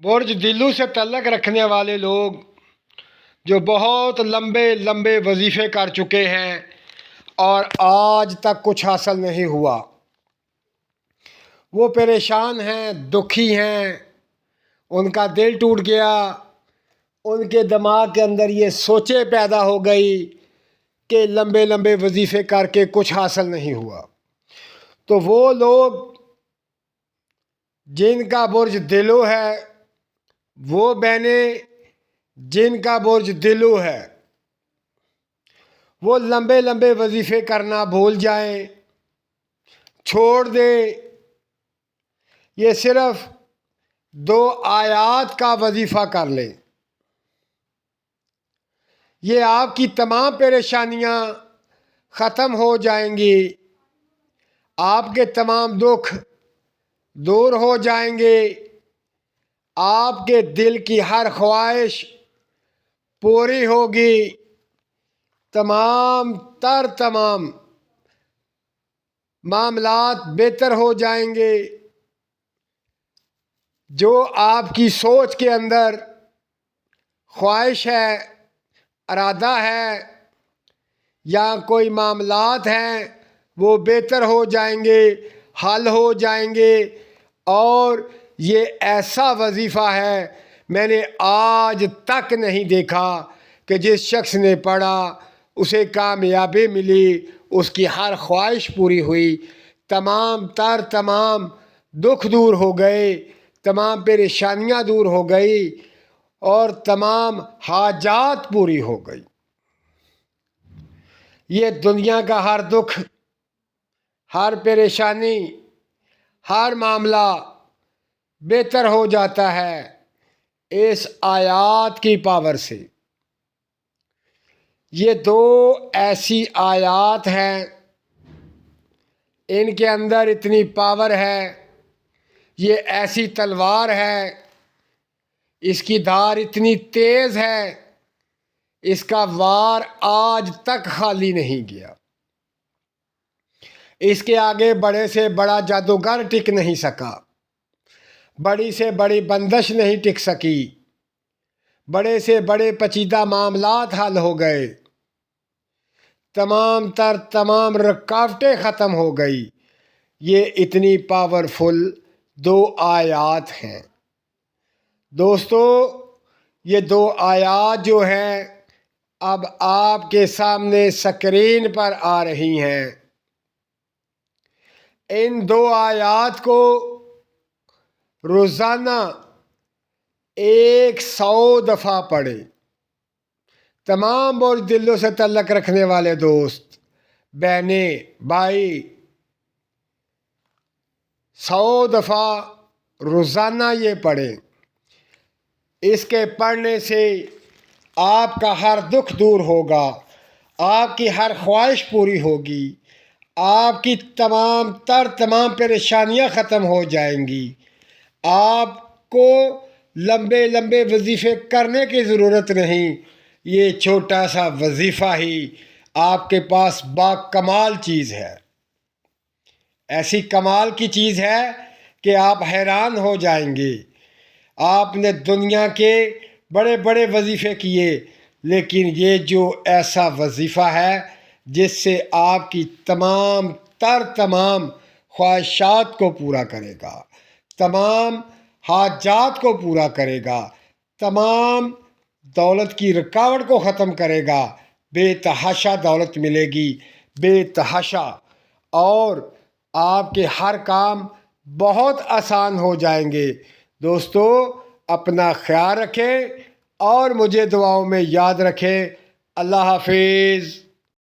برج دلو سے تعلق رکھنے والے لوگ جو بہت لمبے لمبے وظیفے کر چکے ہیں اور آج تک کچھ حاصل نہیں ہوا، وہ پریشان ہیں، دکھی ہیں، ان کا دل ٹوٹ گیا، ان کے دماغ کے اندر یہ سوچیں پیدا ہو گئی کہ لمبے لمبے وظیفے کر کے کچھ حاصل نہیں ہوا۔ تو وہ لوگ جن کا برج دلو ہے، وہ بہنیں جن کا برج دلو ہے، وہ لمبے لمبے وظیفے کرنا بھول جائیں، چھوڑ دیں۔ یہ صرف 2 آیات کا وظیفہ کر لیں، یہ آپ کی تمام پریشانیاں ختم ہو جائیں گی، آپ کے تمام دکھ دور ہو جائیں گے، آپ کے دل کی ہر خواہش پوری ہوگی، تمام معاملات بہتر ہو جائیں گے۔ جو آپ کی سوچ کے اندر خواہش ہے، ارادہ ہے، یا کوئی معاملات ہیں وہ بہتر ہو جائیں گے، حل ہو جائیں گے۔ اور یہ ایسا وظیفہ ہے، میں نے آج تک نہیں دیکھا کہ جس شخص نے پڑھا اسے کامیابی ملی، اس کی ہر خواہش پوری ہوئی، تمام دکھ دور ہو گئے، تمام پریشانیاں دور ہو گئی اور تمام حاجات پوری ہو گئی۔ یہ دنیا کا ہر دکھ، ہر پریشانی، ہر معاملہ بہتر ہو جاتا ہے اس آیات کی پاور سے۔ یہ 2 ایسی آیات ہیں، ان کے اندر اتنی پاور ہے، یہ ایسی تلوار ہے، اس کی دھار اتنی تیز ہے، اس کا وار آج تک خالی نہیں گیا۔ اس کے آگے بڑے سے بڑا جادوگر ٹک نہیں سکا، بڑی سے بڑی بندش نہیں ٹک سکی، بڑے سے بڑے پیچیدہ معاملات حل ہو گئے، تمام رکاوٹیں ختم ہو گئی۔ یہ اتنی پاورفل 2 آیات ہیں۔ دوستو، یہ 2 آیات جو ہیں اب آپ کے سامنے سکرین پر آ رہی ہیں۔ ان 2 آیات کو روزانہ 100 دفعہ پڑھیں۔ تمام برج دلوں سے تعلق رکھنے والے دوست، بہنیں، بھائی، 100 دفعہ روزانہ یہ پڑھیں۔ اس کے پڑھنے سے آپ کا ہر دکھ دور ہوگا، آپ کی ہر خواہش پوری ہوگی، آپ کی تمام پریشانیاں ختم ہو جائیں گی۔ آپ کو لمبے لمبے وظیفے کرنے کی ضرورت نہیں، یہ چھوٹا سا وظیفہ ہی آپ کے پاس باکمال چیز ہے، ایسی کمال کی چیز ہے کہ آپ حیران ہو جائیں گے۔ آپ نے دنیا کے بڑے بڑے وظیفے کیے، لیکن یہ جو ایسا وظیفہ ہے جس سے آپ کی تمام خواہشات کو پورا کرے گا، تمام حاجات کو پورا کرے گا، تمام دولت کی رکاوٹ کو ختم کرے گا، بے تحاشا دولت ملے گی، بے تحاشا، اور آپ کے ہر کام بہت آسان ہو جائیں گے۔ دوستو، اپنا خیال رکھیں اور مجھے دعاؤں میں یاد رکھیں۔ اللہ حافظ۔